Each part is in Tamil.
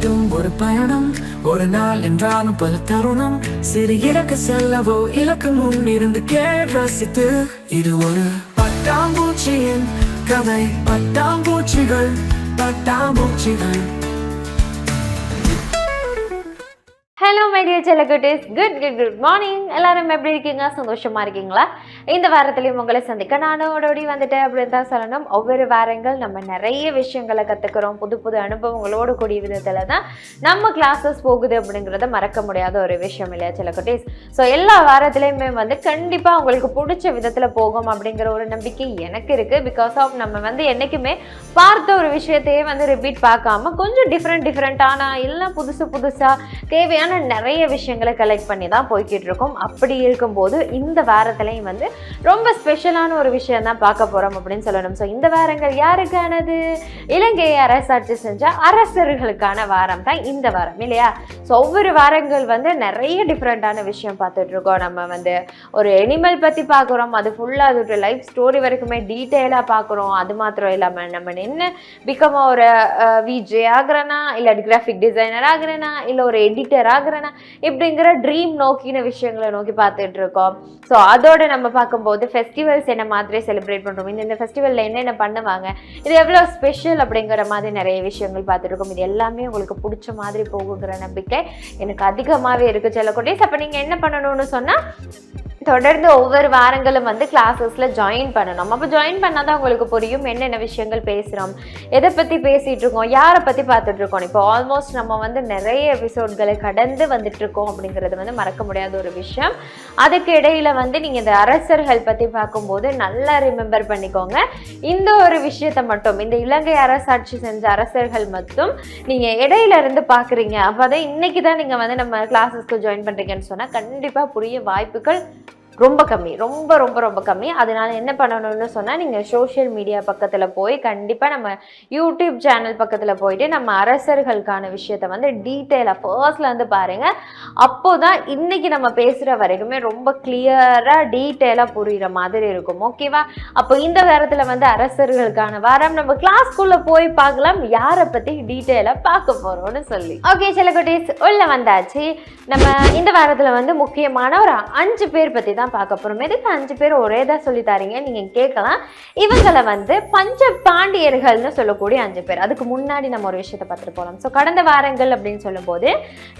வாழ்விடும் ஒரு பயணம். ஒரு நாள் என்றாலும் பல தருணம். சிறு இலக்கு செல்லவோ இலக்கு முன் இருந்து ரசித்து. இது ஒரு பட்டாம்பூச்சியின் கதை. பட்டாம்பூச்சிகள் பட்டாம்பூச்சிகள். ஹலோ மை டியர் செல்லகுட்டீஸ், குட் மார்னிங். எல்லாரும் எப்படி இருக்கீங்க? சந்தோஷமா இருக்கீங்களா? இந்த வாரத்திலையும் உங்களை சந்திக்க நானும் ஓடோடி வந்துட்டேன் அப்படின்னு தான் சொல்லணும். ஒவ்வொரு வாரங்கள் நம்ம நிறைய விஷயங்களை கற்றுக்கிறோம். புது புது அனுபவங்களோடு கூடிய விதத்தில் தான் நம்ம கிளாஸஸ் போகுது அப்படிங்கிறத மறக்க முடியாத ஒரு விஷயம் இல்லையா செல்லகுட்டீஸ்? ஸோ எல்லா வாரத்துலேயுமே வந்து கண்டிப்பாக உங்களுக்கு பிடிச்ச விதத்தில் போகும் அப்படிங்கிற ஒரு நம்பிக்கை எனக்கு இருக்குது. பிகாஸ் ஆஃப் நம்ம வந்து என்றைக்குமே பார்த்த ஒரு விஷயத்தையே வந்து ரிப்பீட் பார்க்காம கொஞ்சம் டிஃப்ரெண்ட்டான எல்லாம் புதுசாக தேவையான நிறைய விஷயங்களை கலெக்ட் பண்ணி தான் போய்கிட்டு இருக்கோம். அப்படி இருக்கும்போது இந்த வாரத்திலையும் வந்து ரொம்ப ஸ்பெஷலான ஒரு விஷயம் தான் பார்க்க போறோம் அப்படின்னு சொல்லணும். ஸோ இந்த வாரங்கள் யாருக்கானது? இலங்கையை அரசாட்சி செஞ்ச அரசர்களுக்கான வாரம் தான் இந்த வாரம் இல்லையா? ஸோ ஒவ்வொரு வாரங்கள் வந்து நிறைய டிஃப்ரெண்டான விஷயம் பார்த்துட்டு இருக்கோம். நம்ம வந்து ஒரு அனிமல் பற்றி பார்க்குறோம், அது ஃபுல்லாக அதோட லைஃப் ஸ்டோரி வரைக்குமே டீட்டெயிலாக பார்க்குறோம். அது மாத்திரம் இல்லாமல் நம்ம என்ன பிகம் ஒரு விஜே ஆகிறனா, இல்லை கிராஃபிக் டிசைனர் ஆகிறனா, இல்லை ஒரு எடிட்டர் ஆகிறனா, இப்படிங்கிற ட்ரீம் நோக்கின விஷயங்களை நோக்கி பார்த்துட்டு இருக்கோம். ஸோ அதோட நம்ம பார்க்கும்போது ஃபெஸ்டிவல்ஸ் என்ன மாதிரி செலிப்ரேட் பண்ணுறோம், இந்த ஃபெஸ்டிவலில் என்னென்ன பண்ணுவாங்க, இது எவ்வளோ ஸ்பெஷல் அப்படிங்கிற மாதிரி நிறைய விஷயங்கள் பார்த்துருக்கோம். இது எல்லாமே உங்களுக்கு பிடிச்ச மாதிரி போகுங்கிற நம்பிக்கை எனக்கு அதிகமாகவே இருக்குது செல்லக்குட்டீஸ். அப்போ நீங்கள் என்ன பண்ணணும்னு சொன்னால் தொடர்ந்து ஒவ்வொரு வாரங்களும் வந்து கிளாஸஸில் ஜாயின் பண்ணணும். அப்போ ஜாயின் பண்ணால் தான் உங்களுக்கு புரியும் என்னென்ன விஷயங்கள் பேசுகிறோம், எதை பற்றி பேசிகிட்டு இருக்கோம், யாரை பற்றி பார்த்துட்டு இருக்கோம். இப்போ ஆல்மோஸ்ட் நம்ம வந்து நிறைய எபிசோட்களை கடந்து வந்துட்டு இருக்கோம் அப்படிங்கிறது வந்து மறக்க முடியாத ஒரு விஷயம். அதுக்கு இடையில வந்து நீங்கள் இந்த அரசர்கள் பற்றி பார்க்கும்போது நல்லா ரிமெம்பர் பண்ணிக்கோங்க. இந்த ஒரு விஷயத்தை மட்டும், இந்த இலங்கை அரசாட்சி செஞ்ச அரசர்கள் மட்டும் நீங்கள் இடையில இருந்து பார்க்குறீங்க, அப்போ தான் இன்னைக்கு தான் நீங்கள் வந்து நம்ம கிளாஸஸ்க்கு ஜாயின் பண்ணுறீங்கன்னு சொன்னால் கண்டிப்பாக புரிய வாய்ப்புகள் ரொம்ப கம்மி, ரொம்ப ரொம்ப ரொம்ப கம்மி. அதனால என்ன பண்ணணும்னு சொன்னால் நீங்கள் சோஷியல் மீடியா பக்கத்தில் போய் கண்டிப்பாக நம்ம யூடியூப் சேனல் பக்கத்தில் போயிட்டு நம்ம அரசர்களுக்கான விஷயத்த வந்து டீட்டெயிலாக ஃபர்ஸ்ட்ல வந்து பாருங்கள். அப்போ தான் இன்றைக்கி நம்ம பேசுகிற வரைக்குமே ரொம்ப கிளியராக டீட்டெயிலாக புரிகிற மாதிரி இருக்கும். ஓகேவா? அப்போ இந்த வாரத்தில் வந்து அரசர்களுக்கான வாரம். நம்ம கிளாஸ்க்குள்ளே போய் பார்க்கலாம் யாரை பற்றி டீட்டெயிலாக பார்க்க போகிறோம்னு சொல்லி. ஓகே செல்லகுட்டீஸ், உள்ள வந்தாச்சு. நம்ம இந்த வாரத்தில் வந்து முக்கியமான ஒரு 5 பேர் பற்றி தான் பார்க்க போறோம். எதுக்கு 5 பேர் ஒரே தான் சொல்லி தாரீங்க நீங்க கேட்கலாம். இவங்களை வந்து பஞ்ச பாண்டியர்கள்னு சொல்லக்கூடிய 5 பேர். அதுக்கு முன்னாடி நம்ம ஒரு விஷயத்தை பார்த்துட்டு போகலாம். ஸோ கடந்த வாரங்கள் அப்படின்னு சொல்லும் போது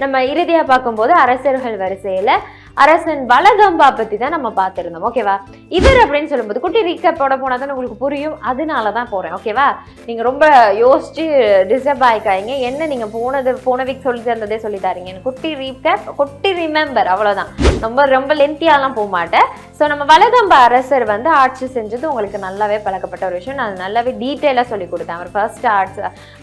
நம்ம இறுதியா பார்க்கும்போது அரசர்கள் வரிசையில அரசன் வலகம்பா பத்தி தான் நம்ம பார்த்துருந்தோம். ஓகேவா? இவர் அப்படின்னு சொல்லும்போது குட்டி ரீகேப்போட போனா தான் உங்களுக்கு புரியும். அதனால தான் போறேன். ஓகேவா? நீங்க ரொம்ப யோசிச்சு டிஸ்டர்ப் ஆயிக்காதீங்க. என்ன நீங்க போன வீக் சொல்லி தந்ததே சொல்லி தாரீங்க. குட்டி ரீகேப், குட்டி ரிமெம்பர், அவ்வளவுதான். ரொம்ப லென்த்தியாலாம் போக மாட்டேன். ஸோ நம்ம வலகம்ப அரசர் வந்து ஆட்சி செஞ்சது உங்களுக்கு நல்லாவே பழக்கப்பட்ட ஒரு விஷயம். நான் நல்லாவே டீட்டெயிலாக சொல்லி கொடுத்தேன். அவர் ஃபர்ஸ்ட்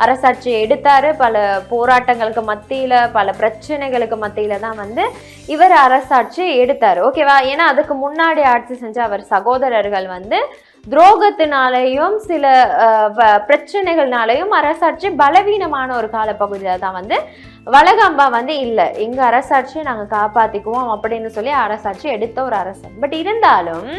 அரசாட்சி எடுத்தாரு. பல போராட்டங்களுக்கு மத்தியில, பல பிரச்சனைகளுக்கு மத்தியில தான் வந்து இவர் அரசாட்சி எடுத்தாரு. ஓகேவா? ஏன்னா அதுக்கு முன்னாடி ஆட்சி செஞ்ச அவர் சகோதரர்கள் வந்து துரோகத்தினாலையும் சில பிரச்சனைகள்னாலையும் அரசாட்சி பலவீனமான ஒரு காலப்பகுதியில தான் வந்து வலகம்பா வந்து இல்லை, எங்க அரசாட்சியை நாங்க காப்பாத்திக்குவோம் அப்படின்னு சொல்லி அரசாட்சி எடுத்த ஒரு அரசன். பட் இருந்தாலும்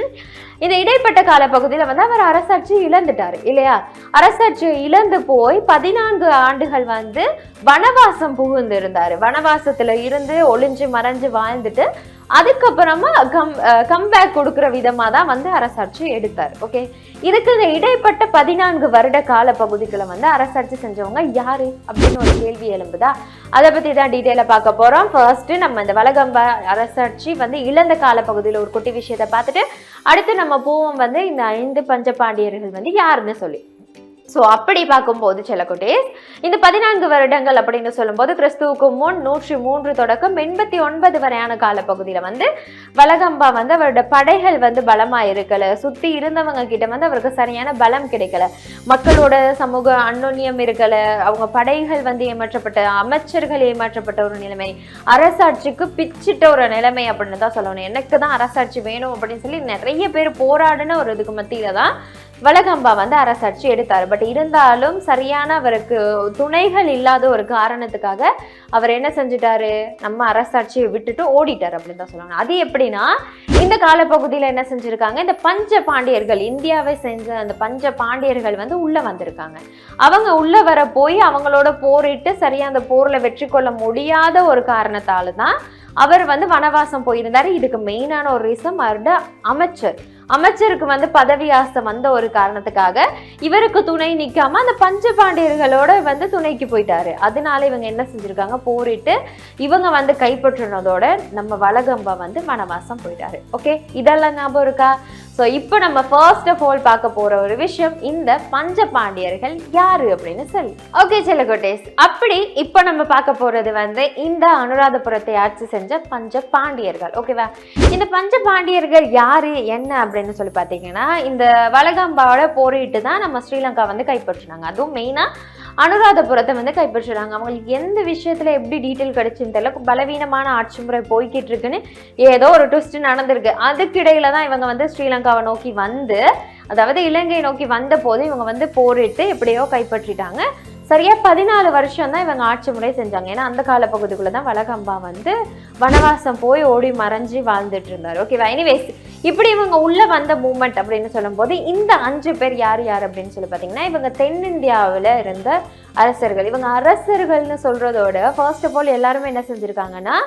இந்த இடைப்பட்ட காலப்பகுதியில வந்து அவர் அரசாட்சி இழந்துட்டாரு இல்லையா? அரசாட்சியை இழந்து போய் 14 ஆண்டுகள் வந்து வனவாசம் புகுந்து இருந்தாரு. வனவாசத்துல இருந்து ஒளிஞ்சு மறைஞ்சு வாழ்ந்துட்டு அதுக்கப்புறமா கம்பேக் கொடுக்குற விதமா தான் வந்து அரசாட்சி எடுத்தார். ஓகே, இதுக்கு இந்த இடைப்பட்ட 14 வருட கால பகுதிகளை வந்து அரசாட்சி செஞ்சவங்க யாரு அப்படின்னு ஒரு கேள்வி எழும்புதா? அதை பத்தி தான் டீட்டெயிலா பார்க்க போறோம். ஃபர்ஸ்ட் நம்ம இந்த வலகம்ப அரசாட்சி வந்து இழந்த கால பகுதியில ஒரு குட்டி விஷயத்தை பார்த்துட்டு அடுத்து நம்ம போவோம் வந்து இந்த 5 பஞ்ச பாண்டியர்கள் வந்து யாருன்னு சொல்லி. ஸோ அப்படி பார்க்கும்போது செல்லக்குட்டீஸ், இந்த 14 வருடங்கள் அப்படின்னு சொல்லும்போது கிறிஸ்துவுக்கு முன் 103 தொடக்கம் 89 வரையான காலப்பகுதியில் வந்து வலகம்பா வந்து அவரோட படைகள் வந்து பலமாக இருக்கலை. சுற்றி இருந்தவங்க கிட்ட வந்து அவருக்கு சரியான பலம் கிடைக்கல. மக்களோட சமூக அந்நுண்ணியம் இருக்கலை. அவங்க படைகள் வந்து ஏமாற்றப்பட்ட, அமைச்சர்கள் ஏமாற்றப்பட்ட ஒரு நிலைமை, அரசாட்சிக்கு பிச்சிட்ட ஒரு நிலைமை அப்படின்னு தான் சொல்லணும். எனக்கு தான் அரசாட்சி வேணும் அப்படின்னு சொல்லி நிறைய பேர் போராடின ஒரு இதுக்கு மத்தியில தான் வளகம்பா வந்து அரசாட்சி எடுத்தாரு. பட் இருந்தாலும் சரியான அவருக்கு துணைகள் இல்லாத ஒரு காரணத்துக்காக அவர் என்ன செஞ்சுட்டாரு, நம்ம அரசாட்சியை விட்டுட்டு ஓடிட்டார் அப்படின்னு தான் சொல்லுவாங்க. அது எப்படின்னா, இந்த காலப்பகுதியில என்ன செஞ்சிருக்காங்க, இந்த பஞ்ச பாண்டியர்கள், இந்தியாவை செஞ்ச அந்த பஞ்ச பாண்டியர்கள் வந்து உள்ள வந்திருக்காங்க. அவங்க உள்ள வர போய் அவங்களோட போரிட்டு சரியா அந்த போர்ல வெற்றி கொள்ள முடியாத ஒரு காரணத்தால தான் அவர் வந்து வனவாசம் போயிருந்தாரு. இதுக்கு மெயினான ஒரு ரீசன் அவரோட அமைச்சருக்கு வந்து பதவி ஆசை வந்த ஒரு காரணத்துக்காக இவருக்கு துணை நிக்காம அந்த பஞ்ச பாண்டியர்களோட வந்து துணைக்கு போயிட்டாரு. அதனால இவங்க என்ன செஞ்சிருக்காங்க, போரிட்டு இவங்க வந்து கைப்பற்றினதோட நம்ம வளகம்பா வந்து வனவாசம் போயிட்டாரு. ஓகே, இதெல்லாம் ஞாபகம் இருக்கா? ஸோ இப்போ நம்ம ஃபர்ஸ்ட் ஆஃப் ஆல் பார்க்க போற ஒரு விஷயம், இந்த பஞ்ச பாண்டியர்கள் யாரு அப்படின்னு சொல்லி. ஓகே செல்லகுட்டேஸ், அப்படி இப்போ நம்ம பார்க்க போறது வந்து இந்த அனுராதபுரத்தை ஆட்சி செஞ்ச பஞ்ச பாண்டியர்கள். ஓகேவா? இந்த பஞ்ச பாண்டியர்கள் யாரு என்ன அப்படின்னு சொல்லி பார்த்தீங்கன்னா, இந்த வளகம்பாவோட போரிட்டு தான் நம்ம ஸ்ரீலங்கா வந்து கைப்பற்றினாங்க. அதுவும் மெயினா அனுராதபுரத்தை வந்து கைப்பற்றுறாங்க. அவங்களுக்கு எந்த விஷயத்துல எப்படி டீட்டெயில் கிடைச்சுன்னு தெரியல, பலவீனமான ஆட்சி முறை போய்கிட்டு இருக்குன்னு ஏதோ ஒரு ட்விஸ்ட் நடந்திருக்கு. அதுக்கிடையில தான் இவங்க வந்து ஸ்ரீலங்காவை நோக்கி வந்து, அதாவது இலங்கையை நோக்கி வந்த போது இவங்க வந்து போரிட்டு எப்படியோ கைப்பற்றிட்டாங்க. சரியா 14 வருஷம் தான் இவங்க ஆட்சி முறை செஞ்சாங்க. ஏன்னா அந்த காலப்பகுதிக்குள்ள தான் வளகம்பா வந்து வனவாசம் போய் ஓடி மறைஞ்சி வாழ்ந்துட்டு இருந்தாரு. ஓகேவா? எனிவேஸ், இப்படி இவங்க உள்ள வந்த மூமெண்ட் அப்படின்னு சொல்லும் போது இந்த 5 பேர் யார் யார் அப்படின்னு சொல்லி பார்த்தீங்கன்னா, இவங்க தென்னிந்தியாவில் இருந்த அரசர்கள். இவங்க அரசர்கள்னு சொல்றதோட ஃபர்ஸ்ட் ஆஃப் ஆல் எல்லாருமே என்ன செஞ்சிருக்காங்கன்னா,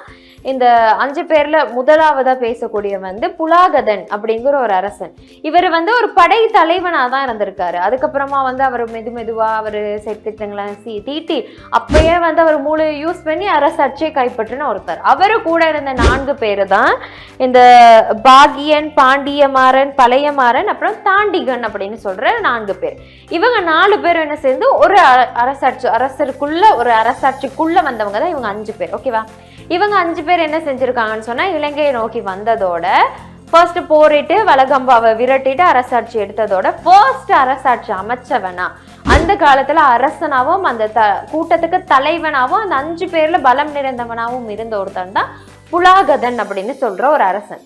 இந்த 5 பேர்ல முதலாவதா பேசக்கூடிய வந்து புலாகதன் அப்படிங்கிற ஒரு அரசன். இவர் வந்து ஒரு படை தலைவனா தான் இருந்திருக்காரு. அதுக்கப்புறமா வந்து அவர் மெதுவா அவர் சேர்த்துட்டங்களை தீட்டி அப்பயே வந்து அவர் மூளை யூஸ் பண்ணி அரசாட்சியை கைப்பற்றின ஒருத்தர். அவரு கூட இருந்த 4 பேரு தான் இந்த பாகியன், பாண்டியமாறன், பழையமாறன், அப்புறம் தாண்டிகன் அப்படின்னு சொல்ற 4 பேர். இவங்க 4 பேர் என்ன சேர்ந்து ஒரு அரசருக்குள்ள ஒரு அரசாட்சிக்குள்ள வந்தவங்க தான் இவங்க 5 பேர். ஓகேவா? இவங்க 5 பேர் என்ன செஞ்சிருக்காங்கன்னு சொன்னா, இலங்கையை நோக்கி வந்ததோட ஃபர்ஸ்ட் போரிட்டு வளகம்பாவை விரட்டிட்டு அரசாட்சி எடுத்ததோட ஃபர்ஸ்ட் அரசாட்சி அமைச்சவனா, அந்த காலத்துல அரசனாவும் அந்த கூட்டத்துக்கு தலைவனாவும் அந்த 5 பேர்ல பலம் நிறைந்தவனாவும் இருந்த ஒருத்தன் தான் புலாகதன் அப்படின்னு சொல்ற ஒரு அரசன்.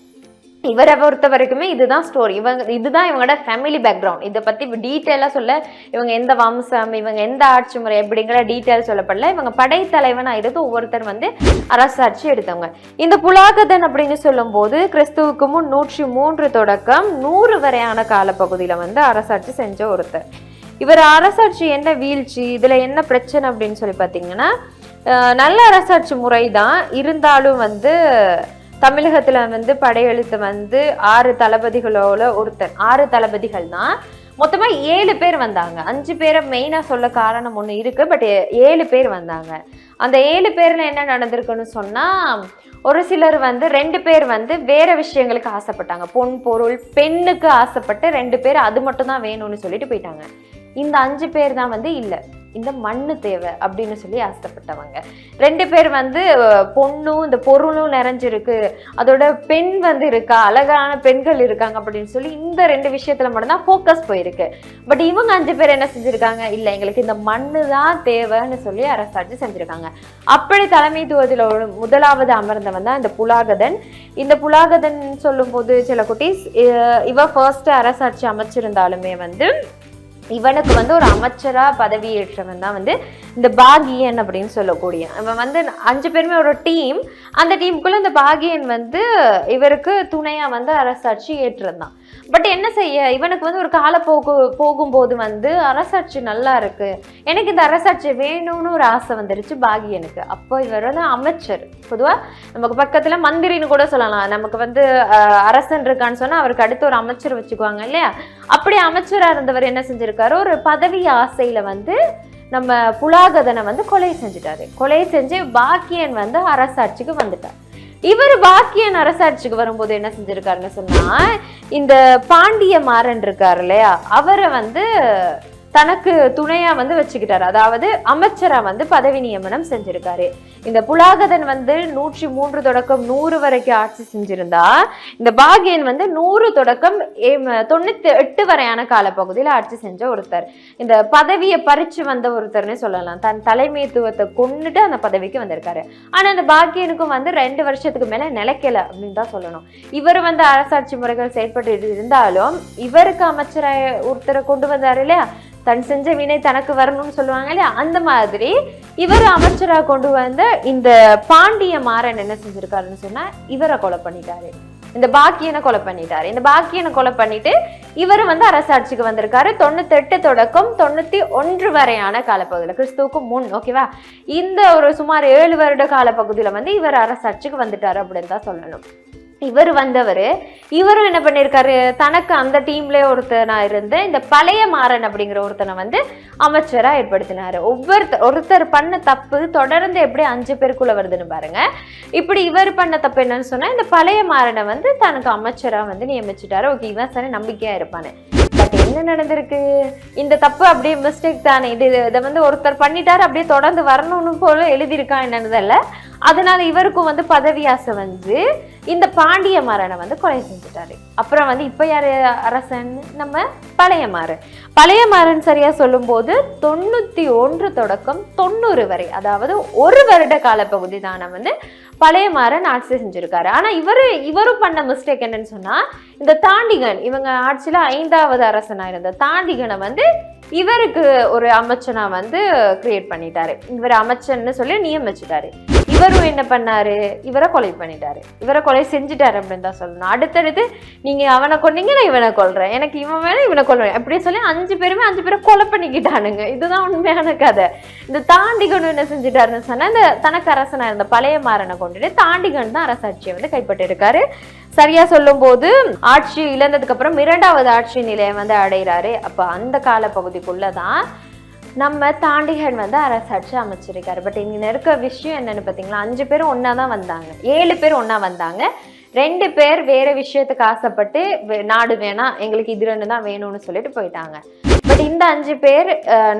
இவரை பொறுத்த வரைக்குமே இதுதான் ஸ்டோரி. இதுதான் இவங்களோட ஃபேமிலி பேக்ரவுண்ட். இதை பத்தி டீட்டெயிலா சொல்ல, இவங்க எந்த வம்சம், இவங்க எந்த ஆட்சி முறை எப்படிங்கிற டீட்டெயில் சொல்லப்படல. இவங்க படைத்தலைவனா இருந்து ஒவ்வொருத்தர் வந்து அரசாட்சி எடுத்தவங்க. இந்த புலாகதன் அப்படின்னு சொல்லும் போது கிறிஸ்துவுக்கு முன் 103 தொடக்கம் 100 வரையான காலப்பகுதியில வந்து அரசாட்சி செஞ்ச ஒருத்தர். இவர் அரசாட்சி என்ன வீழ்ச்சி, இதுல என்ன பிரச்சனை அப்படின்னு சொல்லி பார்த்தீங்கன்னா, நல்ல அரசாட்சி முறை தான் இருந்தாலும் வந்து தமிழகத்துல வந்து படையெழுத்து வந்து 6 தளபதிகளோட ஒருத்தர். 6 தளபதிகள் தான், மொத்தமா 7 பேர் வந்தாங்க. 5 பேரை மெயினா சொல்ல காரணம் ஒண்ணு இருக்கு, பட் 7 பேர் வந்தாங்க. அந்த 7 பேர்ல என்ன நடந்திருக்குன்னு சொன்னா, ஒரு சிலர் வந்து 2 பேர் வந்து வேற விஷயங்களுக்கு ஆசைப்பட்டாங்க. பொன் பொருள் பெண்ணுக்கு ஆசைப்பட்டு 2 பேர் அது மட்டும் தான் வேணும்னு சொல்லிட்டு போயிட்டாங்க. இந்த 5 பேர் தான் வந்து இல்ல, இந்த மண்ணு தேவை அப்படின்னு சொல்லி ஆசைப்பட்டவங்க. 2 பேர் வந்து பொண்ணும் இந்த பொருளும் நிறைஞ்சிருக்கு, அதோட பெண் வந்து இருக்கா, அழகான பெண்கள் இருக்காங்க அப்படின்னு சொல்லி இந்த 2 விஷயத்துல மட்டும்தான் ஃபோக்கஸ் போயிருக்கு. பட் இவங்க 5 பேர் என்ன செஞ்சிருக்காங்க, இல்ல எங்களுக்கு இந்த மண்ணு தான் தேவைன்னு சொல்லி அரசாட்சி செஞ்சிருக்காங்க. அப்படி தலைமைத்துவத்தில் முதலாவது அமர்ந்தவன் தான் இந்த புலாகதன். இந்த புலாகதன் சொல்லும் போது சில குட்டீஸ், இவ ஃபர்ஸ்ட் அரசாட்சி அமைச்சிருந்தாலுமே வந்து இவனுக்கு வந்து ஒரு அமைச்சரா பதவி ஏற்றவன் தான் வந்து இந்த பாகியன் அப்படின்னு சொல்லக்கூடிய. இவன் வந்து 5 பேருமே ஒரு டீம். அந்த டீமுக்குள்ள இந்த பாகியன் வந்து இவருக்கு துணையா வந்து அரசாட்சி ஏற்றிருந்தான். பட் என்ன செய்ய, இவனுக்கு வந்து ஒரு காலப்போக்கு போகும்போது வந்து அரசாட்சி நல்லா இருக்கு, எனக்கு இந்த அரசாட்சி வேணும்னு ஒரு ஆசை வந்துருச்சு பாகியனுக்கு. அப்போ இவர் வந்து அமைச்சர். பொதுவா நமக்கு பக்கத்துல மந்திரின்னு கூட சொல்லலாம். நமக்கு வந்து அரசன் இருக்கான்னு சொன்னா அவருக்கு அடுத்து ஒரு அமைச்சர் வச்சுக்குவாங்க இல்லையா? அப்படி அமைச்சரா இருந்தவர் என்ன செஞ்சிருக்காரு, ஒரு பதவி ஆசையில வந்து நம்ம புலாகதனை வந்து கொலை செஞ்சுட்டாரு. கொலை செஞ்சு பாக்கியன் வந்து அரசாட்சிக்கு வந்துட்டார். இவர் பாக்கியன் அரசாட்சிக்கு வரும்போது என்ன செஞ்சிருக்காருன்னு சொன்னா, இந்த பாண்டியமாறன் இருக்காரு இல்லையா, அவரை வந்து தனக்கு துணையா வந்து வச்சுக்கிட்டாரு. அதாவது அமைச்சரா வந்து பதவி நியமனம் செஞ்சிருக்காரு. இந்த புலாகதன் வந்து 103 தொடக்கம் 100 வரைக்கும் ஆட்சி செஞ்சிருந்தா, இந்த பாகியன் வந்து 100 தொடக்கம் 98 வரையான காலப்பகுதியில் ஆட்சி செஞ்ச ஒருத்தர். இந்த பதவியை பறிச்சு வந்த ஒருத்தர்னு சொல்லலாம். தன் தலைமைத்துவத்தை கொண்டுட்டு அந்த பதவிக்கு வந்திருக்காரு. ஆனா அந்த பாகியனுக்கும் வந்து 2 வருஷத்துக்கு மேல நிலைக்கல அப்படின்னு தான் சொல்லணும். இவர் வந்து அரசாட்சி முறைகள் செயல்பட்டு இருந்தாலும் இவருக்கு அமைச்சராக ஒருத்தரை கொண்டு வந்தாரு இல்லையா, தன் செஞ்ச வினை தனக்கு வரணும்னு சொல்லுவாங்க இல்லையா, அந்த மாதிரி இவர் அமைச்சராக கொண்டு வந்த இந்த பாண்டிய மாறன் என்ன செஞ்சிருக்காருன்னு சொன்னா இவரை கொலை பண்ணிட்டாரு. இந்த பாக்கியனை கொலை பண்ணிட்டாரு. இந்த பாக்கியனை கொலை பண்ணிட்டு இவர் வந்து அரசாட்சிக்கு வந்திருக்காரு 98 தொடக்கம் 91 வரையான காலப்பகுதியில், கிறிஸ்துவுக்கு முன். ஓகேவா, இந்த ஒரு சுமார் 7 வருட காலப்பகுதியில வந்து இவர் அரசாட்சிக்கு வந்துட்டாரு அப்படின்னு தான் சொல்லணும். இவர் வந்தவர் இவரும் என்ன பண்ணியிருக்காரு, தனக்கு அந்த டீம்ல ஒருத்தனா இருந்து இந்த பழைய மாறன் அப்படிங்கிற ஒருத்தனை வந்து அமைச்சரா ஏற்படுத்தினாரு. ஒருத்தர் பண்ண தப்பு தொடர்ந்து எப்படி 5 பேருக்குள்ள வருதுன்னு பாருங்க. இப்படி இவர் பண்ண தப்பு என்னன்னு சொன்னா, இந்த பழைய மாறனை வந்து தனக்கு அமைச்சரா வந்து நியமிச்சுட்டாரு. ஓகே, இவன் சரி நம்பிக்கையா இருப்பானு. பட் என்ன நடந்திருக்கு, இந்த தப்பு அப்படியே மிஸ்டேக் தானே, இதை வந்து ஒருத்தர் பண்ணிட்டாரு, அப்படியே தொடர்ந்து வரணும்னு போல எழுதியிருக்கான் என்னதுல்ல. அதனால இவருக்கும் வந்து பதவி ஆசை வந்து இந்த பாண்டிய மாறனை வந்து கொலை செஞ்சுட்டாரு. அப்புறம் வந்து இப்ப யாரு அரசன், நம்ம பழைய மாறன் சரியா சொல்லும் போது 91 தொடக்கம் 90 வரை, அதாவது 1 வருட காலப்பகுதி தானே வந்து பழைய மாறன் ஆட்சி செஞ்சிருக்காரு. ஆனா இவரும் பண்ண மிஸ்டேக் என்னன்னு சொன்னா, இந்த தாண்டிகன் இவங்க ஆட்சியில 5வது அரசனா இருந்த தாண்டிகனை வந்து இவருக்கு ஒரு அமைச்சனா வந்து கிரியேட் பண்ணிட்டாரு. இவர் அமைச்சன்னு சொல்லி நியமிச்சுட்டாரு. இவரும் என்ன பண்ணாரு, இவரை கொலை பண்ணிட்டாரு. இவரை கொலை செஞ்சுட்டாரு அப்படின்னு தான் சொல்லணும். அடுத்தடுத்து நீங்க அவனை கொன்னீங்க, நான் இவனை கொல்றேன், எனக்கு இவன் வேணும் இவனை கொல்றேன் அப்படின்னு சொல்லி 5 பேரை கொலை பண்ணிக்கிட்டானுங்க. இதுதான் உண்மையான கதை. இந்த தாண்டிகன் என்ன செஞ்சுட்டாருன்னு சொன்னா, இந்த தனக்கு அரசனா இருந்த பழைய மாறனை கொண்டுட்டு தாண்டிகன் தான் அரசாட்சியை வந்து கைப்பற்றி இருக்காரு. சரியா சொல்லும் போது ஆட்சி இழந்ததுக்கு அப்புறம் 2வது ஆட்சி நிலையம் வந்து அடைகிறாரு. அப்ப அந்த காலப்பகுதிக்குள்ளதான் நம்ம தாண்டிகன் வந்து அரசாட்சி அமைச்சிருக்காரு. பட் இங்க இருக்க விஷயம் என்னன்னு பாத்தீங்களா, 5 பேரும் ஒன்னா தான் வந்தாங்க, 7 பேர் ஒன்னா வந்தாங்க. 2 பேர் வேற விஷயத்துக்கு ஆசைப்பட்டு நாடு வேணாம் எங்களுக்கு இது 2 தான் வேணும்னு சொல்லிட்டு போயிட்டாங்க. பட் இந்த 5 பேர்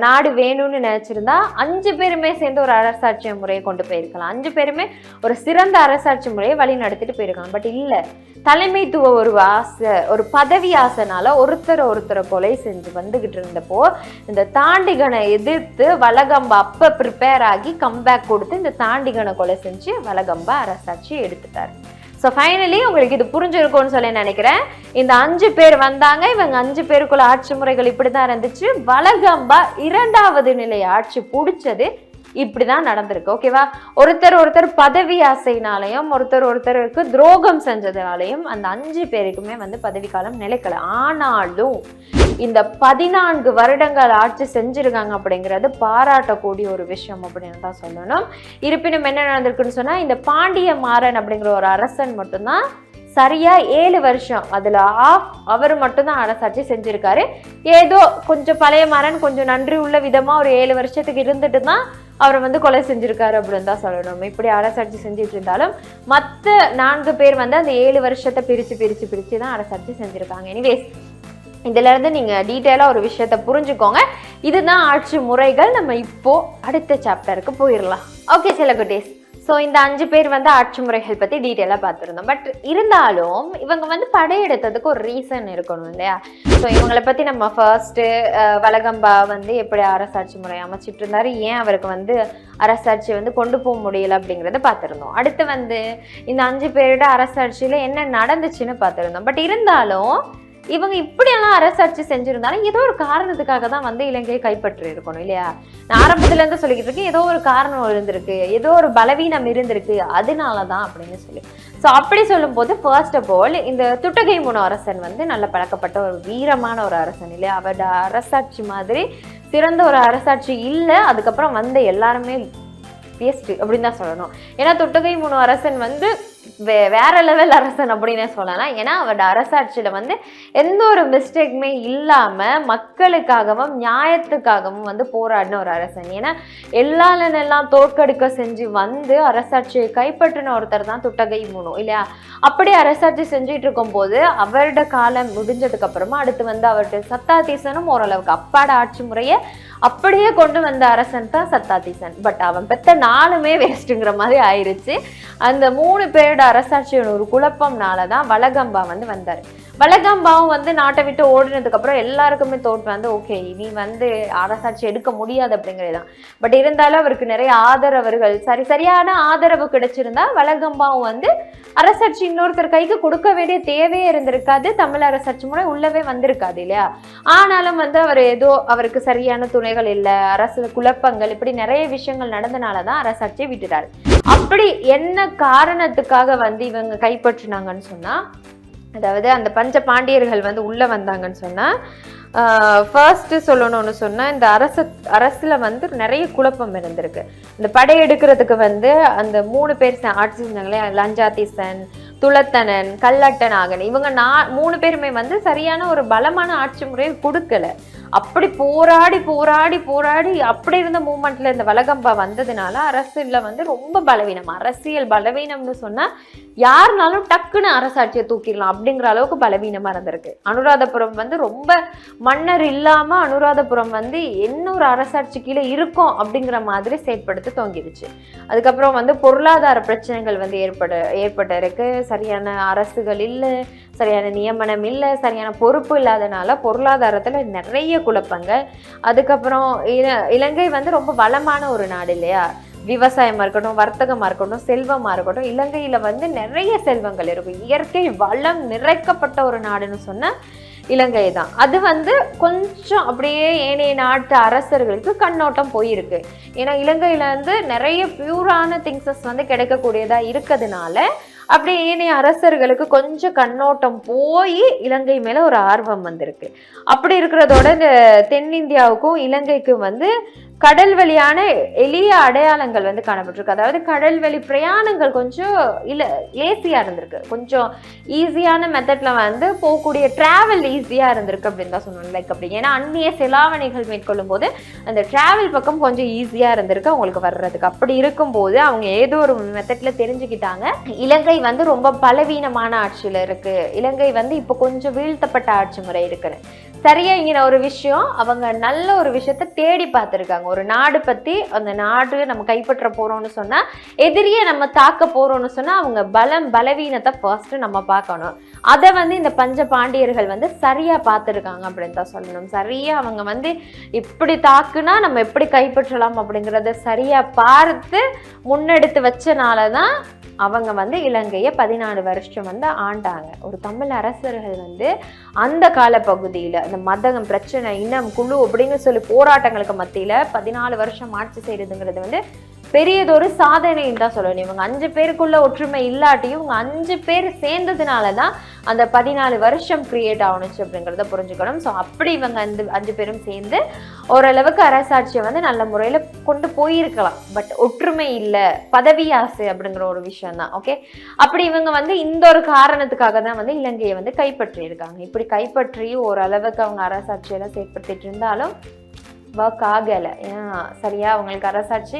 நாடு வேணும்னு நினைச்சிருந்தா 5 பேருமே சேர்ந்து ஒரு அரசாட்சி முறையை கொண்டு போயிருக்கலாம். 5 பேருமே ஒரு சிறந்த அரசாட்சி முறையை வழி நடத்திட்டு போயிருக்கலாம். பட் இல்ல, தலைமைத்துவ ஒரு ஆசை, ஒரு பதவி ஆசைனால ஒருத்தரை கொலை செஞ்சு வந்துகிட்டு இருந்தப்போ இந்த தாண்டிகனை எதிர்த்து வலகம்பா அப்ப ப்ரிப்பேர் ஆகி கம்பேக் கொடுத்து இந்த தாண்டிகனை கொலை செஞ்சு வலகம்பா அரசாட்சி எடுத்துட்டாரு. ஸோ ஃபைனலி உங்களுக்கு இது புரிஞ்சிருக்கும்னு சொல்லி நினைக்கிறேன். இந்த 5 பேர் வந்தாங்க, இவங்க 5 பேருக்குள்ள ஆட்சி முறைகள் இப்படிதான் இருந்துச்சு. வலகம்பா 2வது நிலை ஆட்சி பிடிச்சது இப்படிதான் நடந்திருக்கு. ஓகேவா, ஒருத்தர் பதவி ஆசைனாலையும் ஒருத்தருக்கு துரோகம் செஞ்சதுனாலையும் அந்த 5 பேருக்குமே வந்து பதவி காலம் நிலைக்கல. ஆனாலும் இந்த 14 வருடங்கள் ஆட்சி செஞ்சிருக்காங்க அப்படிங்கிறது பாராட்டக்கூடிய ஒரு விஷயம் அப்படின்னு தான் சொல்லணும். இருப்பினும் என்ன நடந்திருக்குன்னு சொன்னா, இந்த பாண்டிய மாறன் அப்படிங்கிற ஒரு அரசன் மட்டும்தான் சரியா 7 வருஷம், அதுல அவர் மட்டும்தான் அரசாட்சி செஞ்சிருக்காரு. ஏதோ கொஞ்சம் பழைய மாறன் கொஞ்சம் நன்றி உள்ள விதமா ஒரு 7 வருஷத்துக்கு இருந்துட்டு தான் அவரை வந்து கொலை செஞ்சிருக்காரு அப்படின்னு தான் சொல்லணும். இப்படி அரசாட்சி செஞ்சுட்டு இருந்தாலும் மற்ற 4 பேர் வந்து அந்த 7 வருஷத்தை பிரிச்சு தான் அரசாட்சி செஞ்சிருக்காங்க. எனிவேஸ், இதுல இருந்து நீங்க டீட்டெயிலா ஒரு விஷயத்த புரிஞ்சுக்கோங்க. இதுதான் ஆட்சி முறைகள். நம்ம இப்போ அடுத்த சாப்டருக்கு போயிடலாம். ஓகே செல்லகுட்டீஸ், ஸோ இந்த 5 பேர் வந்து ஆட்சி முறைகள் பற்றி டீட்டெயிலாக பார்த்துருந்தோம். பட் இருந்தாலும் இவங்க வந்து படையெடுத்ததுக்கு ஒரு ரீசன் இருக்கணும் இல்லையா? ஸோ இவங்களை பற்றி நம்ம ஃபர்ஸ்ட்டு வலகம்பா வந்து எப்படி அரசாட்சி முறை அமைச்சிட்டு இருந்தாரு, ஏன் அவருக்கு வந்து அரசாட்சி வந்து கொண்டு போக முடியல அப்படிங்கிறத பார்த்துருந்தோம். அடுத்து வந்து இந்த 5 பேரோட அரசாட்சியில் என்ன நடந்துச்சுன்னு பார்த்துருந்தோம். பட் இருந்தாலும் இவங்க இப்படியெல்லாம் அரசாட்சி செஞ்சிருந்தாலும் ஏதோ ஒரு காரணத்துக்காக தான் வந்து இலங்கையை கைப்பற்றி இருக்கணும் இல்லையா? நான் ஆரம்பத்துல இருந்து சொல்லிக்கிட்டு இருக்கேன், ஏதோ ஒரு காரணம் இருந்திருக்கு, ஏதோ ஒரு பலவீனம் இருந்திருக்கு, அதனாலதான் அப்படின்னு சொல்லி. ஸோ அப்படி சொல்லும் போது ஃபர்ஸ்ட் ஆஃப் ஆல் இந்த துட்டகைமுனு அரசன் வந்து நல்ல பழக்கப்பட்ட ஒரு வீரமான ஒரு அரசன் இல்லையா? அவரோட அரசாட்சி மாதிரி சிறந்த ஒரு அரசாட்சி இல்லை. அதுக்கப்புறம் வந்த எல்லாருமே வேஸ்ட் அப்படின்னு தான் சொல்லணும். ஏன்னா துட்டகைமுனு அரசன் வந்து வேற லெவல் அரசன் அப்படின்னே சொல்லலாம். ஏன்னா அவரோட அரசாட்சியில வந்து எந்த ஒரு மிஸ்டேக்குமே இல்லாம மக்களுக்காகவும் நியாயத்துக்காகவும் வந்து போராடின ஒரு அரசன். ஏன்னா எல்லாரும் தோற்கடிக்க செஞ்சு வந்து அரசாட்சியை கைப்பற்றின ஒருத்தர் தான் துட்டகை முனு இல்லையா. அப்படி அரசாட்சி செஞ்சுட்டு இருக்கும் போது அவரோட காலம் முடிஞ்சதுக்கு அப்புறமா அடுத்து வந்து அவர்கிட்ட சத்தாதீசனும் ஓரளவுக்கு அப்பாட ஆட்சி முறையை அப்படியே கொண்டு வந்த அரசன் தான் சத்தாதீசன். பட் அவன் பெத்த 4மே வேஸ்ட்டுங்கிற மாதிரி ஆயிடுச்சு. அந்த 3 பேரோட அரசாட்சியோட ஒரு குழப்பம்னால தான் வலகம்பா வந்து வந்தார். வலகம்பாவும் வந்து நாட்டை விட்டு ஓடினதுக்கு அப்புறம் எல்லாருக்குமே தோற்று வந்து ஓகே இனி வந்து அரசாட்சி எடுக்க முடியாது அப்படிங்கிறதுதான். பட் இருந்தாலும் அவருக்கு நிறைய ஆதரவர்கள் சரியான ஆதரவு கிடைச்சிருந்தா வலகம்பாவும் வந்து அரசாட்சி இன்னொருத்தர் கைக்கு கொடுக்க வேண்டிய தேவையே இருந்திருக்காது. தமிழ் அரசாட்சி முறை உள்ளவே வந்திருக்காது இல்லையா. ஆனாலும் வந்து அவர் ஏதோ அவருக்கு சரியான துணைகள் இல்லை, அரசு குழப்பங்கள், இப்படி நிறைய விஷயங்கள் நடந்தனாலதான் அரசாட்சியை விட்டுட்டாரு. அப்படி என்ன காரணத்துக்காக வந்து இவங்க கைப்பற்றினாங்கன்னு சொன்னா, அதாவது அந்த பஞ்ச பாண்டியர்கள் வந்து உள்ள வந்தாங்கன்னு சொன்னா, ஃபர்ஸ்ட் சொல்லணும்னு சொன்னா இந்த அரசுல வந்து நிறைய குழப்பம் இருந்திருக்கு. இந்த படையெடுக்கிறதுக்கு வந்து அந்த 3 பேர் ஆட்சி செஞ்சாங்களே, லஞ்சாதீசன், துளத்தனன், கல்லட்டனாகன், இவங்க 3 பேருமே வந்து சரியான ஒரு பலமான ஆட்சி முறையை கொடுக்கல. அப்படி போராடி போராடி போராடி அப்படி இருந்த மூமெண்ட்ல இந்த வலகம்பா வந்ததுனால அரசுல வந்து ரொம்ப பலவீனம். அரசியல் பலவீனம்னு சொன்னா யாருனாலும் டக்குன்னு அரசாட்சியை தூக்கிடலாம் அப்படிங்கிற அளவுக்கு பலவீனமா இருந்திருக்கு. அனுராதபுரம் வந்து ரொம்ப மன்னர் இல்லாம அனுராதபுரம் வந்து இன்னொரு அரசாட்சி கீழே இருக்கும் அப்படிங்கிற மாதிரி செயற்படுத்த தோங்கிடுச்சு. அதுக்கப்புறம் வந்து பொருளாதார பிரச்சனைகள் வந்து ஏற்பட்டு இருக்கு. சரியான அரசுகள் இல்லை, சரியான நியமனம் இல்லை, சரியான பொறுப்பு இல்லாதனால பொருளாதாரத்துல நிறைய குழப்பங்கள். அதுக்கப்புறம் இலங்கை வந்து ரொம்ப வளமான ஒரு நாடு இல்லையா. விவசாயமா இருக்கட்டும், வர்த்தகமா இருக்கட்டும், செல்வமா இருக்கட்டும், இலங்கையில வந்து நிறைய செல்வங்கள் இருக்கும். இயற்கை வளம் நிறைக்கப்பட்ட ஒரு நாடுன்னு சொன்னா இலங்கை தான். அது வந்து கொஞ்சம் அப்படியே ஏனைய நாட்டு அரசர்களுக்கு கண்ணோட்டம் போயிருக்கு. ஏன்னா இலங்கையில வந்து நிறைய பியூரான திங்ஸஸ் வந்து கிடைக்கக்கூடியதா இருக்கிறதுனால அப்படி ஏனைய அரசர்களுக்கு கொஞ்சம் கண்ணோட்டம் போய் இலங்கை மேல ஒரு ஆர்வம் வந்திருக்கு. அப்படி இருக்கிறதோட இந்த தென்னிந்தியாவுக்கும் இலங்கைக்கும் வந்து கடல் வழியான எளிய அடையாளங்கள் வந்து காணப்பட்டிருக்கு. அதாவது கடல் வழி பிரயாணங்கள் கொஞ்சம் ஈஸியா இருந்திருக்கு, கொஞ்சம் ஈஸியான மெத்தட்ல வந்து போகக்கூடிய டிராவல் ஈஸியா இருந்திருக்கு அப்படின்னு தான் சொல்லணும். லைக் அப்படி ஏன்னா அந்நிய செலாவணிகள் மேற்கொள்ளும் போது அந்த டிராவல் பக்கம் கொஞ்சம் ஈஸியா இருந்திருக்கு அவங்களுக்கு வர்றதுக்கு. அப்படி இருக்கும்போது அவங்க ஏதோ ஒரு மெத்தட்ல தெரிஞ்சுக்கிட்டாங்க இலங்கை வந்து ரொம்ப பலவீனமான ஆட்சியில இருக்கு, இலங்கை வந்து இப்போ கொஞ்சம் வீழ்த்தப்பட்ட ஆட்சி முறை இருக்குன்னு. சரியா இங்க ஒரு விஷயம், அவங்க நல்ல ஒரு விஷயத்த தேடி பார்த்துருக்காங்க. ஒரு நாடு பத்தி, அந்த நாடு நம்ம கைப்பற்ற போறோம்னு சொன்னா, எதிரியை நம்ம தாக்க போறோம்னு சொன்னா அவங்க பலவீனத்தை ஃபர்ஸ்ட் நம்ம பார்க்கணும். அதை வந்து இந்த பஞ்ச பாண்டியர்கள் வந்து சரியா பார்த்துருக்காங்க அப்படின்னு தான் சொல்லணும். சரியா அவங்க வந்து இப்படி தாக்குனா நம்ம எப்படி கைப்பற்றலாம் அப்படிங்கிறத சரியா பார்த்து முன்னெடுத்து வச்சனாலதான் அவங்க வந்து இலங்கையை 14 வருஷம் வந்து ஆண்டாங்க. ஒரு தமிழ் அரசர்கள் வந்து அந்த கால பகுதியில இந்த மதம் பிரச்சனை, இனம், குழு அப்படின்னு சொல்லி போராட்டங்களுக்கு மத்தியில 14 வருஷம் ஆட்சி செய்யறதுங்கிறது வந்து பெரியதொரு சாதனைன்னு தான் சொல்லணும். இவங்க 5 பேருக்குள்ள ஒற்றுமை இல்லாட்டியும் இவங்க 5 பேர் சேர்ந்ததுனாலதான் அந்த 14 வருஷம் கிரியேட் ஆகணுச்சு அப்படிங்கிறத புரிஞ்சுக்கணும். ஸோ அப்படி இவங்க 5 பேரும் சேர்ந்து ஓரளவுக்கு அரசாட்சியை வந்து நல்ல முறையில கொண்டு போயிருக்கலாம். பட் ஒற்றுமை இல்லை, பதவி ஆசை அப்படிங்கிற ஒரு விஷயம் தான். ஓகே, அப்படி இவங்க வந்து இந்த ஒரு காரணத்துக்காக தான் வந்து இலங்கையை வந்து கைப்பற்றி இருக்காங்க. இப்படி கைப்பற்றி ஓரளவுக்கு அவங்க அரசாட்சியெல்லாம் செயற்படுத்திட்டு இருந்தாலும் ஒர்க் ஆகலை. ஏன்னா சரியா அவங்களுக்கு அரசாட்சி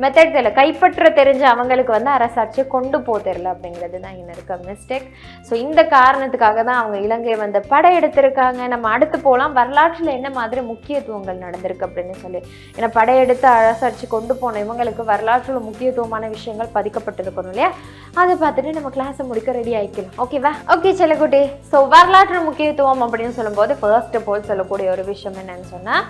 மெத்தட் தெரியல, கைப்பற்ற தெரிஞ்ச அவங்களுக்கு வந்து அரசாட்சியை கொண்டு போக தெரியல அப்படிங்கிறது தான் இங்கே இருக்க மிஸ்டேக். ஸோ இந்த காரணத்துக்காக தான் அவங்க இலங்கை வந்து படையெடுத்திருக்காங்க. நம்ம அடுத்து போகலாம், வரலாற்றில் என்ன மாதிரி முக்கியத்துவங்கள் நடந்திருக்கு அப்படின்னு சொல்லி. ஏன்னா படையெடுத்து அரசாட்சி கொண்டு போன இவங்களுக்கு வரலாற்றில் முக்கியத்துவமான விஷயங்கள் பதிக்கப்பட்டிருக்கணும் இல்லையா. அதை பார்த்துட்டு நம்ம கிளாஸை முடிக்க ரெடி ஆகிக்கலாம். ஓகேவா? ஓகே செல்லக்குட்டி. ஸோ வரலாற்று முக்கியத்துவம் அப்படின்னு சொல்லும்போது ஃபர்ஸ்ட் ஆஃப் ஆல் சொல்லக்கூடிய ஒரு விஷயம் என்னன்னு சொன்னால்,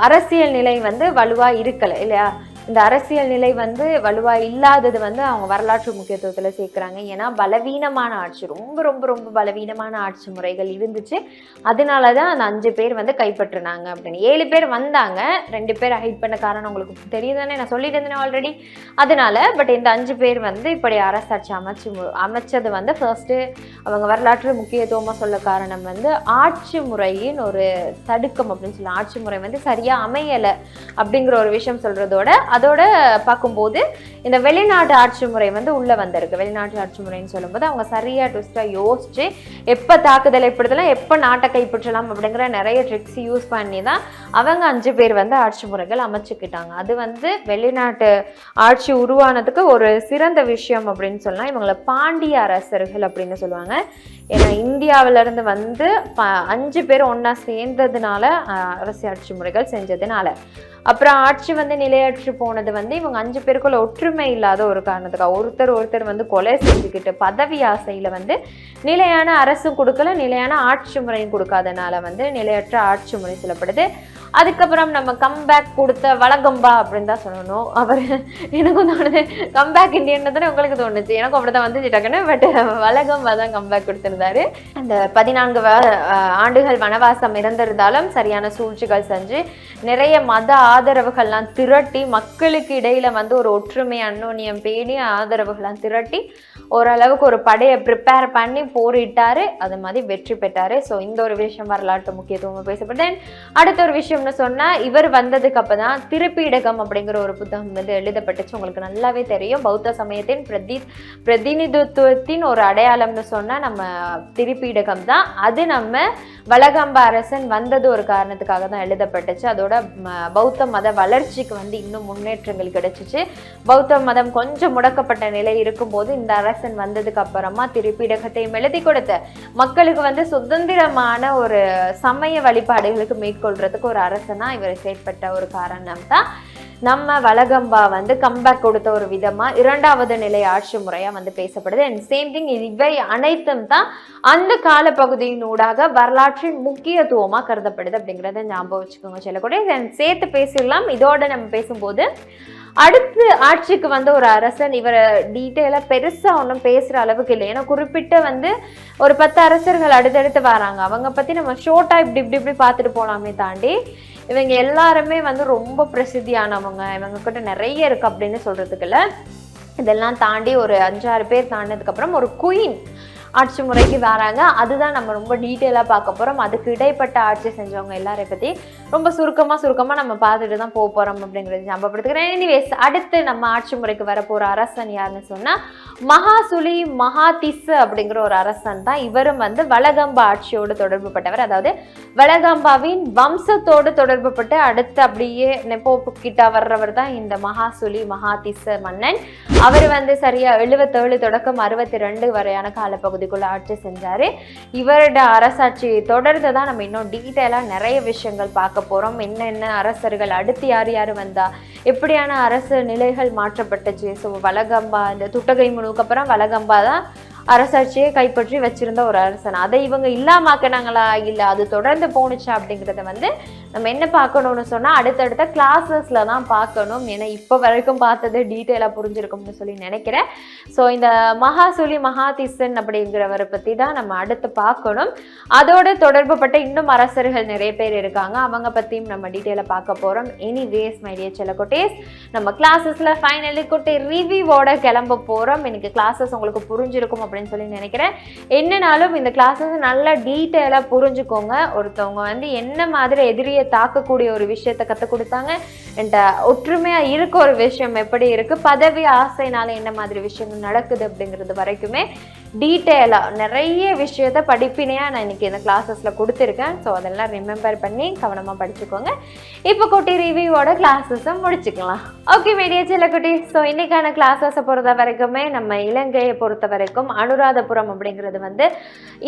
அரசியல் நிலை வந்து வலுவாக இருக்கலை இல்லையா. இந்த அரசியல் நிலை வந்து வலுவா இல்லாதது வந்து அவங்க வரலாற்று முக்கியத்துவத்துல சேர்க்கிறாங்க. ஏன்னா பலவீனமான ஆட்சி, ரொம்ப ரொம்ப ரொம்ப பலவீனமான ஆட்சி முறைகள் இருந்துச்சு. அதனாலதான் அந்த 5 பேர் வந்து கைப்பற்றினாங்க அப்படின்னு. 7 பேர் வந்தாங்க, 2 பேர் ஹைட் பண்ண காரணம் உங்களுக்கு தெரியுதானே, நான் சொல்லிட்டு இருந்தேன் ஆல்ரெடி. அதனால பட் இந்த 5 பேர் வந்து இப்படி அரசாட்சி அமைச்சது வந்து ஃபர்ஸ்ட் அவங்க வரலாற்று முக்கியத்துவமா சொல்ல காரணம் வந்து ஆட்சி முறையின் ஒரு தடுக்கம் அப்படின்னு சொல்லலாம். ஆட்சி முறை வந்து சரியா அமையலை அப்படிங்கிற ஒரு விஷயம் சொல்றதோட அதோட பார்க்கும்போது இந்த வெளிநாட்டு ஆட்சி முறை வந்து உள்ள வந்திருக்கு. வெளிநாட்டு ஆட்சி முறைன்னு சொல்லும்போது அவங்க சரியா ட்விஸ்டா யோசிச்சு எப்ப தாக்குதல் ஏற்படுத்தலாம், எப்ப நாட்டை கைப்பற்றலாம் அப்படிங்கிற நிறைய ட்ரிக்ஸ் யூஸ் பண்ணி தான் அவங்க 5 பேர் வந்து ஆட்சி முறைகள் அமைச்சுக்கிட்டாங்க. அது வந்து வெளிநாட்டு ஆட்சி உருவானதுக்கு ஒரு சிறந்த விஷயம் அப்படின்னு சொல்லலாம். இவங்களை பாண்டிய அரசர்கள் அப்படின்னு சொல்லுவாங்க. ஏன்னா இந்தியாவில இருந்து வந்து 5 பேர் ஒன்னா சேர்ந்ததுனால அரசியல் முறைகள் செஞ்சதுனால. அப்புறம் ஆட்சி வந்து நிலையற்று போனது வந்து இவங்க 5 பேருக்குள்ள ஒற்றுமை இல்லாத ஒரு காரணத்துக்காக. ஒருத்தர் வந்து கொலை செஞ்சுக்கிட்டு பதவி ஆசையில வந்து நிலையான அரசும் கொடுக்கல, நிலையான ஆட்சி முறையும் கொடுக்காதனால வந்து நிலையற்ற ஆட்சி முறை சொல்லப்படுது. அதுக்கப்புறம் நம்ம கம்பேக் கொடுத்த வலகம்பா அப்படின்னு தான் சொல்லணும். அவர் எனக்கும் தோணுது கம்பேக் இண்டியன் தானே உங்களுக்கு தோணுச்சு, எனக்கும் அப்படிதான் வந்துச்சு டக்குன்னு. பட் வலகம்பா தான் கம்பேக் கொடுத்திருந்தாரு. அந்த 14 ஆண்டுகள் வனவாசம் இருந்திருந்தாலும் சரியான சூழ்ச்சிகள் செஞ்சு நிறைய மத ஆதரவுகள்லாம் திரட்டி மக்களுக்கு இடையில வந்து ஒரு ஒற்றுமை அன்னோன்யம் பேணி ஆதரவுகள்லாம் திரட்டி ஓரளவுக்கு ஒரு படையை ப்ரிப்பேர் பண்ணி போரிட்டாரு. அது மாதிரி வெற்றி பெற்றாரு. ஸோ இந்த ஒரு விஷயம் வரலாற்று முக்கியத்துவம் பேசப்படுது. அடுத்த ஒரு விஷயம்னு சொன்னா இவர் வந்ததுக்கு அப்பதான் திருப்பீடகம் அப்படிங்கிற ஒரு புத்தகம் வந்து எழுதப்பட்டுச்சு. உங்களுக்கு நல்லாவே தெரியும், பௌத்த சமயத்தின் பிரதிநிதித்துவத்தின் ஒரு அடையாளம்னு சொன்னா நம்ம திருப்பீடகம் தான். அது நம்ம வலகம்ப அரசன் வந்தது ஒரு காரணத்துக்காக தான் எழுதப்பட்டுச்சு. அதோட பௌத்த மத வளர்ச்சிக்கு வந்து இன்னும் முன்னேற்றங்கள் கிடைச்சிச்சு. பௌத்த மதம் கொஞ்சம் முடக்கப்பட்ட நிலை இருக்கும்போது இந்த அரசன் வந்ததுக்கு அப்புறமா திருப்பீடகத்தையும் எழுதி கொடுத்த மக்களுக்கு வந்து சுதந்திரமான ஒரு சமய வழிபாடுகளுக்கு மேற்கொள்றதுக்கு ஒரு அரசனா இவர் செயற்பட்ட ஒரு காரணம் தான் நம்ம வலகம்பா வந்து கம்பேக் கொடுத்த ஒரு விதமா 2வது நிலை ஆட்சி முறையா வந்து பேசப்படுது. அண்ட் சேம் திங் இவை அனைத்தும் தான் அந்த காலப்பகுதியின் ஊடாக வரலாற்றின் முக்கியத்துவமா கருதப்படுது அப்படிங்கிறத ஞாபகம் வச்சுக்கோங்க. சொல்லக்கூடிய சேர்த்து பேசிடலாம். இதோட நம்ம பேசும்போது அடுத்து ஆட்சிக்கு வந்து ஒரு அரசன் இவரை டீட்டெயிலாக பெருசா ஒன்றும் பேசுற அளவுக்கு இல்லை. ஏன்னா குறிப்பிட்ட வந்து ஒரு 10 அரசர்கள் அடுத்தடுத்து வராங்க. அவங்க பத்தி நம்ம ஷோர்ட்டா இப்படி பார்த்துட்டு போலாமே தாண்டி இவங்க எல்லாருமே வந்து ரொம்ப பிரசித்தியானவங்க, இவங்க கிட்ட நிறைய இருக்கு அப்படின்னு சொல்றதுக்கு இல்லை. இதெல்லாம் தாண்டி ஒரு 5-6 பேர் தாண்டினதுக்கு அப்புறம் ஒரு குயின் ஆட்சி முறைக்கு வராங்க. அதுதான் நம்ம ரொம்ப டீட்டெயிலாக பார்க்க போகிறோம். அதுக்கு இடைப்பட்ட ஆட்சி செஞ்சவங்க எல்லாரையும் பற்றி ரொம்ப சுருக்கமாக நம்ம பார்த்துட்டு தான் போக போகிறோம் அப்படிங்கிறது ஞாபகப்படுத்துக்கிறேன். எனிவேஸ் அடுத்து நம்ம ஆட்சி முறைக்கு வரப்போகிற அரசன் யாருன்னு சொன்னால் மகாசுலி மகாதிஸ் அப்படிங்கிற ஒரு அரசன் தான். இவரும் வந்து வலகம்பா ஆட்சியோடு தொடர்பு பட்டவர். அதாவது வலகம்பாவின் வம்சத்தோடு தொடர்பு பட்டு அடுத்து அப்படியே நெப்போ கிட்ட வர்றவர் தான் இந்த மகாசுலி மகாதிஸ் மன்னன். அவர் வந்து சரியா 77 தொடக்கம் 62 வரையான காலப்பகுதி ஆட்சி செஞ்சாரு. இவரோட அரசாட்சி தொடர்ந்து தான் நம்ம இன்னும் டீட்டெயிலா நிறைய விஷயங்கள் பார்க்க போறோம். என்னென்ன அரசர்கள் அடுத்து யார் வந்தா, எப்படியான அரசு நிலைகள் மாற்றப்பட்டுச்சு. ஸோ வலகம்பா இந்த துட்டகை முழுக்க அப்புறம் வலகம்பா தான் அரசாட்சியை கைப்பற்றி வச்சிருந்த ஒரு அரசன். அதை இவங்க இல்லாமாக்கினாங்களா இல்லை அது தொடர்ந்து போணுச்சா அப்படிங்கிறத வந்து நம்ம என்ன பார்க்கணும்னு சொன்னா அடுத்தடுத்த கிளாஸஸ்ல தான் பார்க்கணும். ஏன்னா இப்போ வரைக்கும் பார்த்தது டீட்டெயிலாக புரிஞ்சிருக்கும்னு சொல்லி நினைக்கிறேன். ஸோ இந்த மகாசுலி மகாதிசன் அப்படிங்கிறவரை பற்றி தான் நம்ம அடுத்து பார்க்கணும். அதோட தொடர்புப்பட்ட இன்னும் அரசர்கள் நிறைய பேர் இருக்காங்க, அவங்க பற்றியும் நம்ம டீட்டெயிலாக பார்க்க போகிறோம். எனிவேஸ் மை டியர் செல்லக்குட்டீஸ், நம்ம கிளாஸஸ்ல ஃபைனலி குட்டி ரிவ்யூவோட கிளம்ப போகிறோம். எனக்கு கிளாஸஸ் உங்களுக்கு புரிஞ்சிருக்கும் அப்படின்னு சொல்லி நினைக்கிறேன். என்னன்னாலும் இந்த கிளாஸஸ் நல்லா டீட்டெயிலாக புரிஞ்சுக்கோங்க. ஒருத்தவங்க வந்து என்ன மாதிரி எதிரியை தாக்கக்கூடிய ஒரு விஷயத்தை கற்றுக் கொடுத்தாங்க, ஒற்றுமையா இருக்க ஒரு விஷயம் எப்படி இருக்கு, பதவி ஆசைனால என்ன மாதிரி விஷயங்கள் நடக்குது அப்படிங்கிறது வரைக்குமே டீட்டெயிலா நிறைய விஷயத்த படிப்பினையா நான் இன்னைக்கு இந்த கிளாஸஸ்ல கொடுத்துருக்கேன். ஸோ அதெல்லாம் ரிமெம்பர் பண்ணி கவனமா படிச்சுக்கோங்க. இப்போ குட்டி ரிவ்யூவோட கிளாஸஸை முடிச்சுக்கலாம். ஓகே மீடியா செல்லக்குட்டி, ஸோ இன்னைக்கான கிளாஸஸை பொறுத்த வரைக்குமே நம்ம இலங்கையை பொறுத்த வரைக்கும் அனுராதபுரம் அப்படிங்கிறது வந்து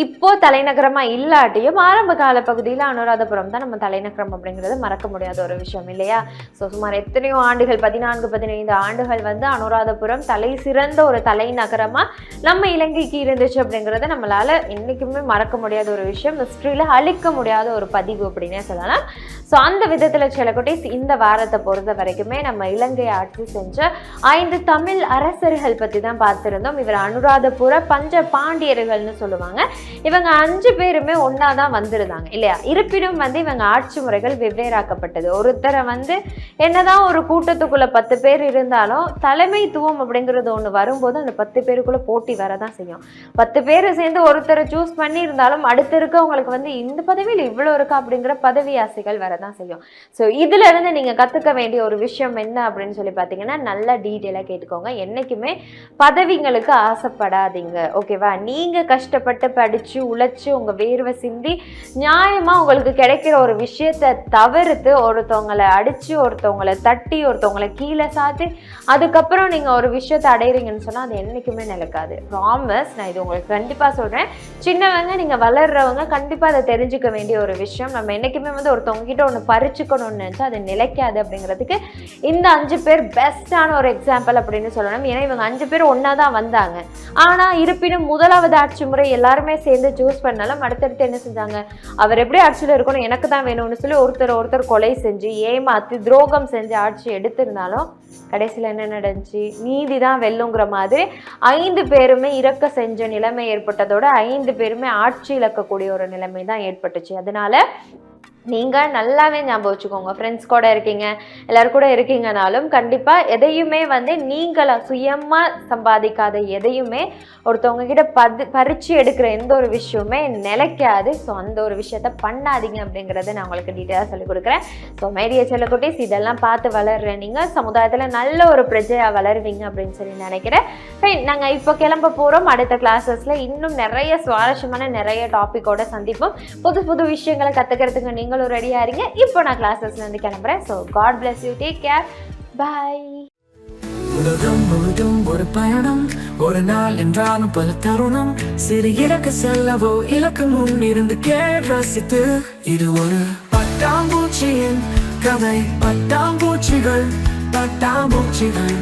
இப்போ தலைநகரமா இல்லாட்டியும் ஆரம்ப கால பகுதியில் அனுராதபுரம் தான் நம்ம தலைநகரம் அப்படிங்கிறது மறக்க முடியாத ஒரு விஷயம் இல்லையா. ஸோ சுமார் எத்தனையோ ஆண்டுகள் 14-15 ஆண்டுகள் வந்து அனுராதபுரம் தலை சிறந்த ஒரு தலைநகரமா நம்ம இலங்கைக்கு இருந்துச்சு அப்படிங்கறத நம்மளால என்னைக்குமே மறக்க முடியாத ஒரு விஷயம், ஹிஸ்டரியில அழிக்க முடியாத ஒரு பதிவு அப்படின்னே சொல்லலாம். ஸோ அந்த விதத்துல செல்லக்குட்டீஸ் இந்த வாரத்தை பொறுத்த வரைக்குமே நம்ம இலங்கை ஆட்சி செஞ்ச 5 தமிழ் அரசர்கள் பத்தி தான் பார்த்திருந்தோம். இவர் அனுராதபுர பஞ்ச பாண்டியர்கள்னு சொல்லுவாங்க. இவங்க 5 பேருமே ஒன்னா தான் வந்திருந்தாங்க இல்லையா. இருப்பினும் வந்து இவங்க ஆட்சி முறைகள் வெவ்வேறாக்கப்பட்டது. ஒருத்தரை வந்து என்னதான் ஒரு கூட்டத்துக்குள்ள 10 பேர் இருந்தாலும் தலைமைத்துவம் அப்படிங்கிறது ஒண்ணு வரும்போது அந்த 10 பேருக்குள்ள போட்டி வரதான் செய்யும். இருக்கணும். 10 பேர் சேர்ந்து ஒருத்தரை சூஸ் பண்ணி இருந்தாலும் அடுத்து இருக்கவங்களுக்கு வந்து இந்த பதவியில் இவ்வளோ இருக்கா அப்படிங்கிற பதவி ஆசைகள் வரதான் செய்யும். ஸோ இதுல இருந்து நீங்க கத்துக்க வேண்டிய ஒரு விஷயம் என்ன அப்படின்னு சொல்லி பார்த்தீங்கன்னா, நல்லா டீட்டெயிலாக கேட்டுக்கோங்க. என்னைக்குமே பதவிங்களுக்கு ஆசைப்படாதீங்க, ஓகேவா? நீங்க கஷ்டப்பட்டு படிச்சு உழைச்சு உங்க வேர்வை சிந்தி நியாயமா உங்களுக்கு கிடைக்கிற ஒரு விஷயத்தை தவிர்த்து ஒருத்தவங்களை அடிச்சு ஒருத்தவங்களை தட்டி ஒருத்தவங்களை கீழே சாத்தி அதுக்கப்புறம் நீங்க ஒரு விஷயத்தை அடையிறீங்கன்னு சொன்னா அது என்னைக்குமே நிலைக்காது. ப்ராமிஸ், நான் இது உங்களுக்கு கண்டிப்பா சொல்றேன். சின்னவங்க நீங்க வளர்றவங்க கண்டிப்பா அதை தெரிஞ்சுக்க வேண்டிய ஒரு விஷயம். நம்ம என்னைக்குமே வந்து ஒருத்தவங்க கிட்ட ஒன்று பறிச்சுக்கணும்னு நினைச்சா அது நிலைக்காது அப்படிங்கிறதுக்கு இந்த 5 பேர் பெஸ்டான ஒரு எக்ஸாம்பிள் அப்படின்னு சொல்லணும். ஏன்னா இவங்க 5 பேர் ஒன்னா தான் வந்தாங்க. ஆனா இருப்பினும் முதலாவது ஆட்சி முறை எல்லாருமே சேர்ந்து சூஸ் பண்ணாலும் அடுத்தடுத்து என்ன செஞ்சாங்க, அவர் எப்படி ஆட்சியில் இருக்கணும் எனக்கு தான் வேணும்னு சொல்லி ஒருத்தர் கொலை செஞ்சு ஏமாத்தி துரோகம் செஞ்சு ஆட்சி எடுத்திருந்தாலும் கடைசியில் என்ன நடந்துச்சு, நீதி தான் வெல்லுங்கிற மாதிரி 5 பேருமே இறக்க செஞ்ச நிலைமை ஏற்பட்டதோட 5 பேருமே ஆட்சி இழக்கக்கூடிய ஒரு நிலைமை தான் ஏற்பட்டுச்சு. அதனால நீங்கள் நல்லாவே ஞாபகம் வச்சுக்கோங்க. ஃப்ரெண்ட்ஸ் கூட இருக்கீங்க, எல்லோரும் கூட இருக்கீங்கனாலும் கண்டிப்பாக எதையுமே வந்து நீங்களா சுயமாக சம்பாதிக்காத எதையுமே ஒருத்தவங்க கிட்ட பறித்து எடுக்கிற எந்த ஒரு விஷயமே நிலைக்காது. ஸோ அந்த ஒரு விஷயத்த பண்ணாதீங்க அப்படிங்கிறத நான் உங்களுக்கு டீட்டெயிலாக சொல்லிக் கொடுக்குறேன். ஸோ மைடிய செல்லக்குட்டீஸ், இதெல்லாம் பார்த்து வளர்ற நீங்கள் சமுதாயத்தில் நல்ல ஒரு பிரஜையாக வளருவீங்க அப்படின்னு சொல்லி நினைக்கிறேன். நாங்கள் இப்போ கிளம்ப போகிறோம். அடுத்த கிளாஸஸில் இன்னும் நிறைய சுவாரஸ்யமான நிறைய டாப்பிக்கோட சந்திப்போம். புது விஷயங்களை கற்றுக்கிறதுக்கு நீங்களும் ரெடியாக இருங்க. இப்போ நான் கிளாஸஸ்லேருந்து கிளம்புறேன். So god bless you, take care, bye. உலகம் முழுதும் ஒரு பயணம், ஒரு நாள் என்றாலும் பல தருணம். சிறு இலக்கு செல்லவோ இலக்கு முன் இருந்து ரசித்து, இது ஒரு பட்டாம்பூச்சியின் கதை. பட்டாம்பூச்சிகள் பட்டாம்பூச்சிகள்